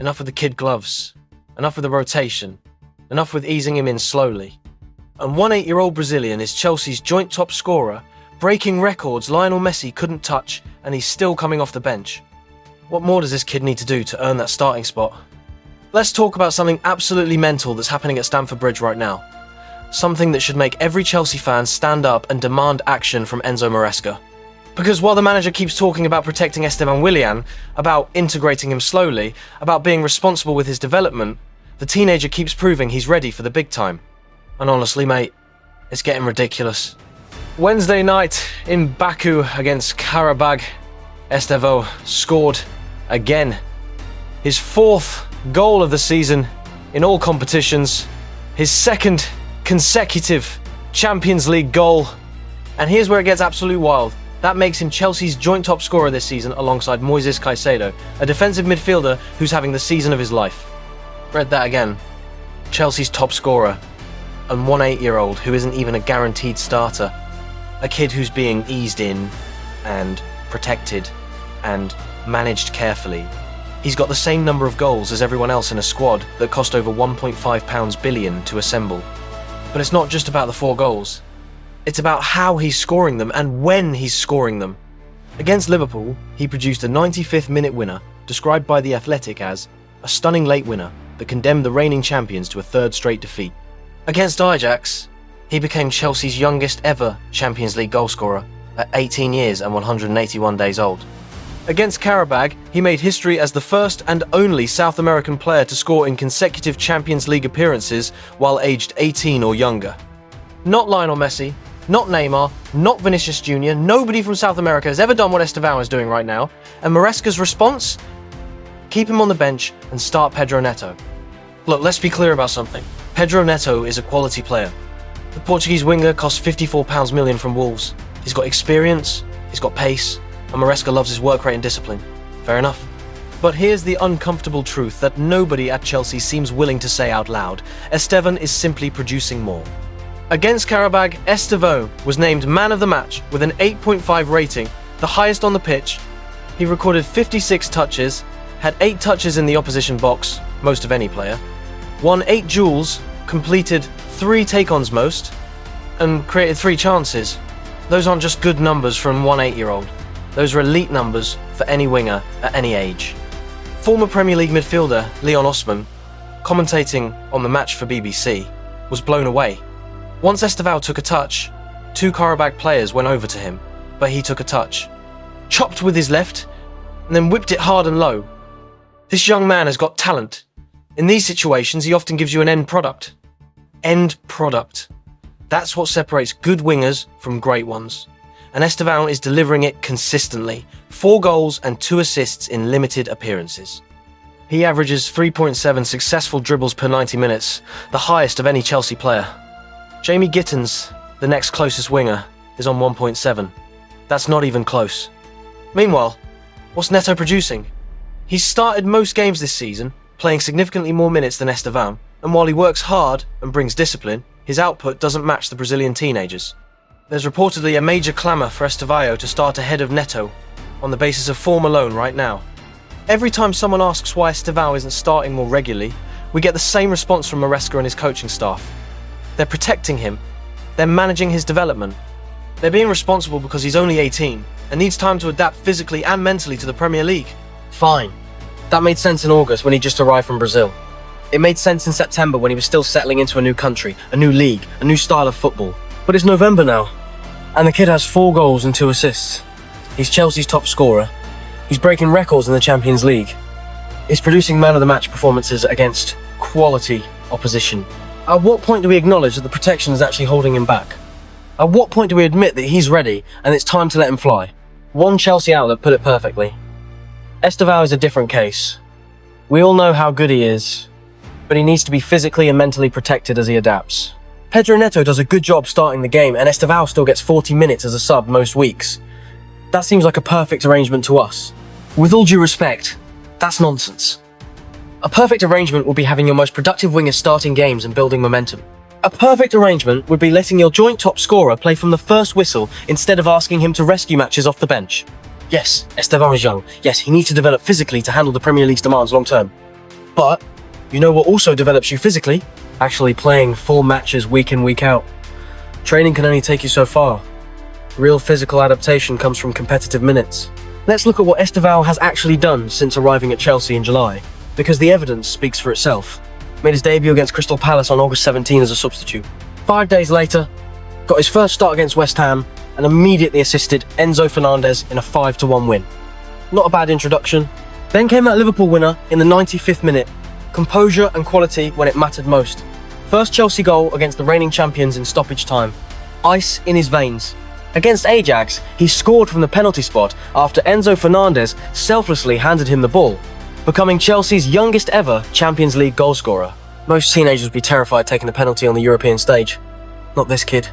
Enough with the kid gloves. Enough with the rotation. Enough with easing him in slowly. And 18-year-old Brazilian is Chelsea's joint top scorer, breaking records Lionel Messi couldn't touch, and he's still coming off the bench. What more does this kid need to do to earn that starting spot? Let's talk about something absolutely mental that's happening at Stamford Bridge right now. Something that should make every Chelsea fan stand up and demand action from Enzo Maresca. Because while the manager keeps talking about protecting Estêvão Willian, about integrating him slowly, about being responsible with his development, the teenager keeps proving he's ready for the big time. And honestly, mate, it's getting ridiculous. Wednesday night in Baku against Karabag, Estêvão scored again. His 4th goal of the season in all competitions, his 2nd consecutive Champions League goal, and here's where it gets absolutely wild. That makes him Chelsea's joint top scorer this season alongside Moises Caicedo, a defensive midfielder who's having the season of his life. Read that again. Chelsea's top scorer, and 18-year-old who isn't even a guaranteed starter. A kid who's being eased in and protected and managed carefully. He's got the same number of goals as everyone else in a squad that cost over £1.5 billion to assemble. But it's not just about the 4 goals. It's about how he's scoring them and when he's scoring them. Against Liverpool, he produced a 95th minute winner, described by The Athletic as a stunning late winner that condemned the reigning champions to a 3rd straight defeat. Against Ajax, he became Chelsea's youngest ever Champions League goalscorer at 18 years and 181 days old. Against Karabag, he made history as the first and only South American player to score in consecutive Champions League appearances while aged 18 or younger. Not Lionel Messi, not Neymar, not Vinicius Jr., nobody from South America has ever done what Estêvão is doing right now, and Maresca's response? Keep him on the bench and start Pedro Neto. Look, let's be clear about something. Pedro Neto is a quality player. The Portuguese winger costs £54 million from Wolves. He's got experience, he's got pace, and Maresca loves his work rate and discipline. Fair enough. But here's the uncomfortable truth that nobody at Chelsea seems willing to say out loud. Estêvão is simply producing more. Against Karabag, Estêvão was named man of the match with an 8.5 rating, the highest on the pitch. He recorded 56 touches, had 8 touches in the opposition box, most of any player, won 8 duels, completed 3 take-ons most, and created 3 chances. Those aren't just good numbers from one 8-year-old. Those are elite numbers for any winger at any age. Former Premier League midfielder Leon Osman, commentating on the match for BBC, was blown away. Once Estêvão took a touch, 2 Karabag players went over to him, but he took a touch, chopped with his left, and then whipped it hard and low. This young man has got talent. In these situations, he often gives you an end product. End product. That's what separates good wingers from great ones. And Estêvão is delivering it consistently. 4 goals and 2 assists in limited appearances. He averages 3.7 successful dribbles per 90 minutes, the highest of any Chelsea player. Jamie Gittins, the next closest winger, is on 1.7. That's not even close. Meanwhile, what's Neto producing? He's started most games this season, playing significantly more minutes than Estêvão, and while he works hard and brings discipline, his output doesn't match the Brazilian teenagers. There's reportedly a major clamour for Estêvão to start ahead of Neto, on the basis of form alone right now. Every time someone asks why Estêvão isn't starting more regularly, we get the same response from Maresca and his coaching staff. They're protecting him. They're managing his development. They're being responsible because he's only 18 and needs time to adapt physically and mentally to the Premier League. Fine. That made sense in August when he just arrived from Brazil. It made sense in September when he was still settling into a new country, a new league, a new style of football. But it's November now, and the kid has 4 goals and 2 assists. He's Chelsea's top scorer. He's breaking records in the Champions League. He's producing man of the match performances against quality opposition. At what point do we acknowledge that the protection is actually holding him back? At what point do we admit that he's ready and it's time to let him fly? One Chelsea outlet put it perfectly. Estêvão is a different case. We all know how good he is, but he needs to be physically and mentally protected as he adapts. Pedro Neto does a good job starting the game, and Estêvão still gets 40 minutes as a sub most weeks. That seems like a perfect arrangement to us. With all due respect, that's nonsense. A perfect arrangement would be having your most productive winger starting games and building momentum. A perfect arrangement would be letting your joint top scorer play from the first whistle instead of asking him to rescue matches off the bench. Yes, Estêvão is young. Yes, he needs to develop physically to handle the Premier League's demands long term. But you know what also develops you physically? Actually playing full matches week in, week out. Training can only take you so far. Real physical adaptation comes from competitive minutes. Let's look at what Estêvão has actually done since arriving at Chelsea in July, because the evidence speaks for itself. Made his debut against Crystal Palace on August 17 as a substitute. 5 days later, got his first start against West Ham and immediately assisted Enzo Fernandez in a 5-1 win. Not a bad introduction. Then came that Liverpool winner in the 95th minute. Composure and quality when it mattered most. First Chelsea goal against the reigning champions in stoppage time. Ice in his veins. Against Ajax, he scored from the penalty spot after Enzo Fernandez selflessly handed him the ball, becoming Chelsea's youngest ever Champions League goalscorer. Most teenagers would be terrified taking a penalty on the European stage. Not this kid.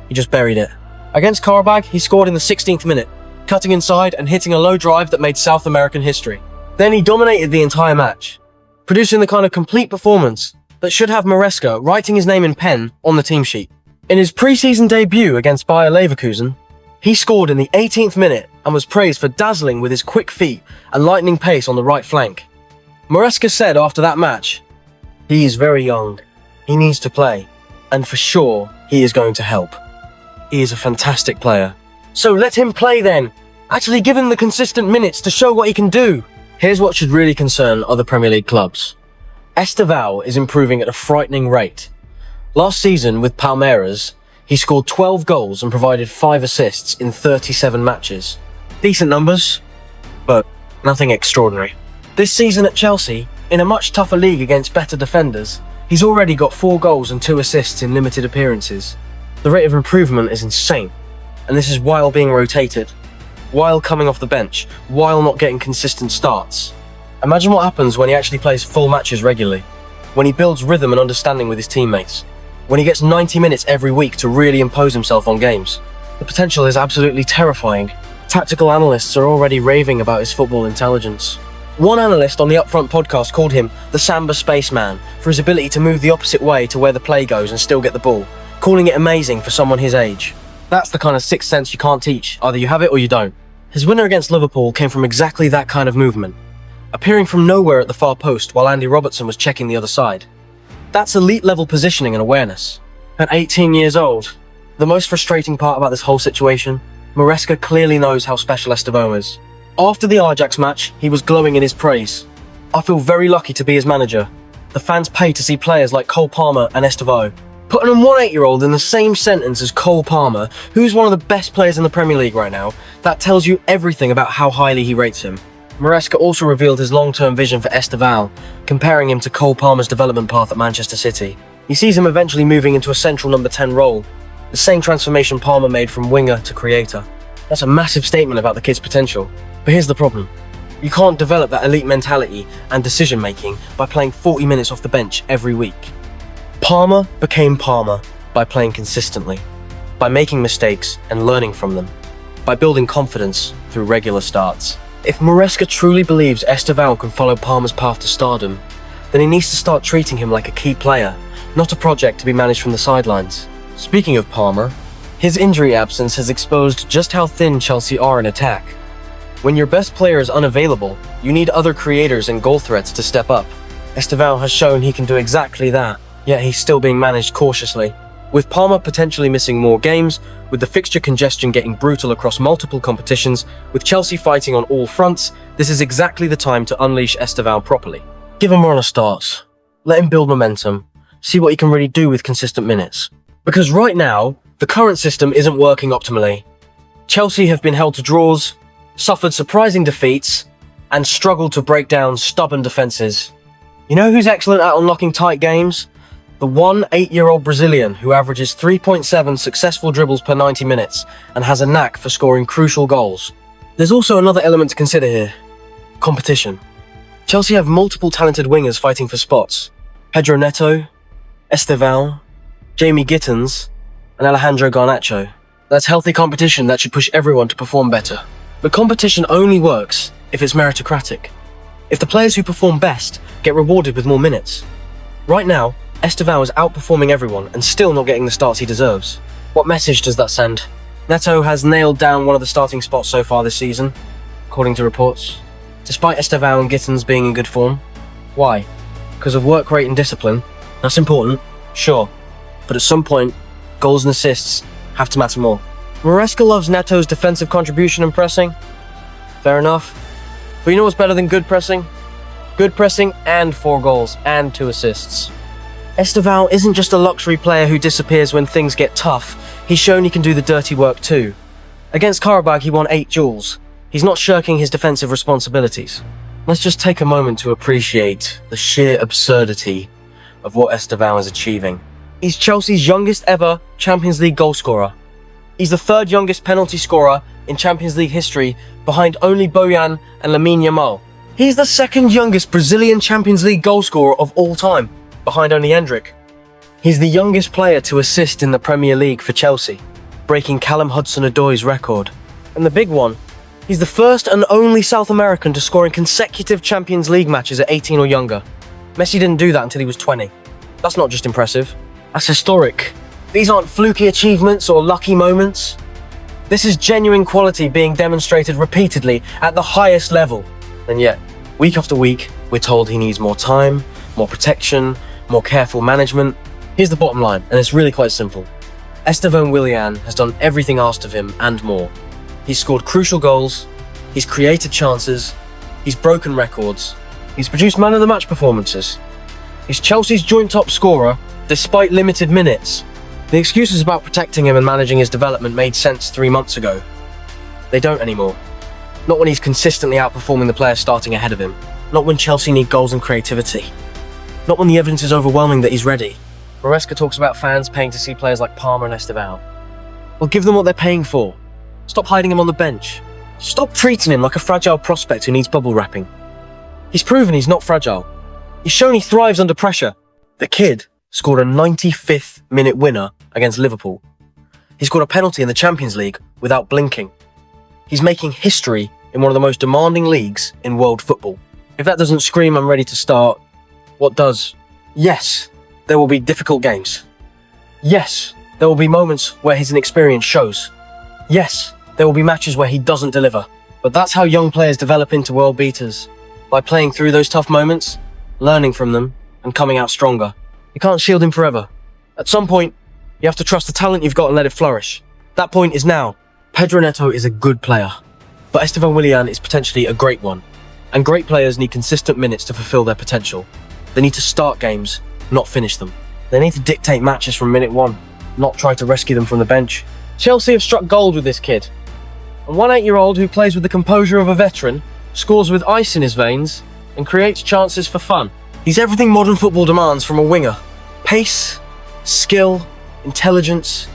He just buried it. Against Karabag, he scored in the 16th minute, cutting inside and hitting a low drive that made South American history. Then he dominated the entire match, producing the kind of complete performance that should have Maresca writing his name in pen on the team sheet. In his pre-season debut against Bayer Leverkusen, he scored in the 18th minute and was praised for dazzling with his quick feet and lightning pace on the right flank. Maresca said after that match, "He is very young, he needs to play, and for sure he is going to help. He is a fantastic player. So let him play then. Actually give him the consistent minutes to show what he can do." Here's what should really concern other Premier League clubs. Estêvão is improving at a frightening rate. Last season with Palmeiras, he scored 12 goals and provided 5 assists in 37 matches. Decent numbers, but nothing extraordinary. This season at Chelsea, in a much tougher league against better defenders, he's already got 4 goals and 2 assists in limited appearances. The rate of improvement is insane, and this is while being rotated, while coming off the bench, while not getting consistent starts. Imagine what happens when he actually plays full matches regularly, when he builds rhythm and understanding with his teammates, when he gets 90 minutes every week to really impose himself on games. The potential is absolutely terrifying. Tactical analysts are already raving about his football intelligence. One analyst on the Upfront podcast called him the Samba spaceman for his ability to move the opposite way to where the play goes and still get the ball, calling it amazing for someone his age. That's the kind of sixth sense you can't teach. Either you have it or you don't. His winner against Liverpool came from exactly that kind of movement, appearing from nowhere at the far post while Andy Robertson was checking the other side. That's elite level positioning and awareness. At 18 years old, the most frustrating part about this whole situation, Maresca clearly knows how special Estêvão is. After the Ajax match, he was glowing in his praise. "I feel very lucky to be his manager. The fans pay to see players like Cole Palmer and Estêvão." Putting a 18-year-old in the same sentence as Cole Palmer, who's one of the best players in the Premier League right now, that tells you everything about how highly he rates him. Maresca also revealed his long-term vision for Estêvão, comparing him to Cole Palmer's development path at Manchester City. He sees him eventually moving into a central number 10 role, the same transformation Palmer made from winger to creator. That's a massive statement about the kid's potential. But here's the problem. You can't develop that elite mentality and decision-making by playing 40 minutes off the bench every week. Palmer became Palmer by playing consistently, by making mistakes and learning from them, by building confidence through regular starts. If Maresca truly believes Estêvão can follow Palmer's path to stardom, then he needs to start treating him like a key player, not a project to be managed from the sidelines. Speaking of Palmer, his injury absence has exposed just how thin Chelsea are in attack. When your best player is unavailable, you need other creators and goal threats to step up. Estêvão has shown he can do exactly that, yet he's still being managed cautiously. With Palmer potentially missing more games, with the fixture congestion getting brutal across multiple competitions, with Chelsea fighting on all fronts, this is exactly the time to unleash Estêvão properly. Give him a run of starts. Let him build momentum. See what he can really do with consistent minutes. Because right now, the current system isn't working optimally. Chelsea have been held to draws, suffered surprising defeats, and struggled to break down stubborn defences. You know who's excellent at unlocking tight games? The 8-year-old Brazilian who averages 3.7 successful dribbles per 90 minutes and has a knack for scoring crucial goals. There's also another element to consider here. Competition. Chelsea have multiple talented wingers fighting for spots. Pedro Neto, Estêvão, Jamie Gittins, and Alejandro Garnacho. That's healthy competition that should push everyone to perform better. But competition only works if it's meritocratic. If the players who perform best get rewarded with more minutes. Right now, Estêvão is outperforming everyone and still not getting the starts he deserves. What message does that send? Neto has nailed down one of the starting spots so far this season, according to reports, despite Estêvão and Gittins being in good form. Why? because of work rate and discipline. That's important, sure. But at some point, goals and assists have to matter more. Maresca loves Neto's defensive contribution and pressing. Fair enough. But you know what's better than good pressing? Good pressing and 4 goals and 2 assists. Estêvão isn't just a luxury player who disappears when things get tough. He's shown he can do the dirty work too. Against Karabag, he won 8 duels. He's not shirking his defensive responsibilities. Let's just take a moment to appreciate the sheer absurdity of what Estêvão is achieving. He's Chelsea's youngest ever Champions League goalscorer. He's the 3rd youngest penalty scorer in Champions League history, behind only Bojan and Lamine Yamal. He's the 2nd youngest Brazilian Champions League goalscorer of all time, behind only Hendrick. He's the youngest player to assist in the Premier League for Chelsea, breaking Callum Hudson-Odoi's record. And the big one, he's the first and only South American to score in consecutive Champions League matches at 18 or younger. Messi didn't do that until he was 20. That's not just impressive, that's historic. These aren't fluky achievements or lucky moments. This is genuine quality being demonstrated repeatedly at the highest level. And yet, week after week, we're told he needs more time, more protection, more careful management. Here's the bottom line, and it's really quite simple. Estêvão Willian has done everything asked of him and more. He's scored crucial goals, he's created chances, he's broken records, he's produced man of the match performances. He's Chelsea's joint top scorer, despite limited minutes. The excuses about protecting him and managing his development made sense 3 months ago. They don't anymore. Not when he's consistently outperforming the players starting ahead of him. Not when Chelsea need goals and creativity. Not when the evidence is overwhelming that he's ready. Maresca talks about fans paying to see players like Palmer and Estêvão. Well, give them what they're paying for. Stop hiding him on the bench. Stop treating him like a fragile prospect who needs bubble wrapping. He's proven he's not fragile. He's shown he thrives under pressure. The kid scored a 95th minute winner against Liverpool. He scored a penalty in the Champions League without blinking. He's making history in one of the most demanding leagues in world football. If that doesn't scream I'm ready to start, what does? Yes, there will be difficult games. Yes, there will be moments where his inexperience shows. Yes, there will be matches where he doesn't deliver. But that's how young players develop into world beaters. By playing through those tough moments, learning from them, and coming out stronger. You can't shield him forever. At some point, you have to trust the talent you've got and let it flourish. That point is now. Pedro Neto is a good player, but Estêvão Willian is potentially a great one. And great players need consistent minutes to fulfill their potential. They need to start games, not finish them. They need to dictate matches from minute 1, not try to rescue them from the bench. Chelsea have struck gold with this kid. A 18-year-old who plays with the composure of a veteran, scores with ice in his veins, and creates chances for fun. He's everything modern football demands from a winger. Pace, skill, intelligence,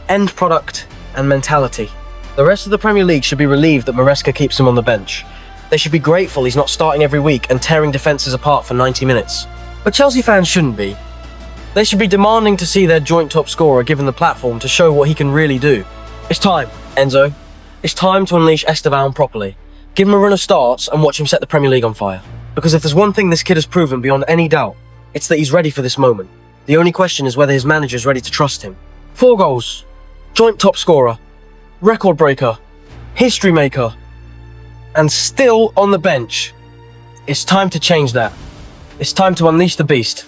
end product, and mentality. The rest of the Premier League should be relieved that Maresca keeps him on the bench. They should be grateful he's not starting every week and tearing defences apart for 90 minutes. But Chelsea fans shouldn't be. They should be demanding to see their joint top scorer given the platform to show what he can really do. It's time, Enzo. It's time to unleash Estêvão properly. Give him a run of starts and watch him set the Premier League on fire. Because if there's one thing this kid has proven beyond any doubt, it's that he's ready for this moment. The only question is whether his manager's ready to trust him. 4 goals, joint top scorer, record breaker, history maker, and still on the bench. It's time to change that. It's time to unleash the beast.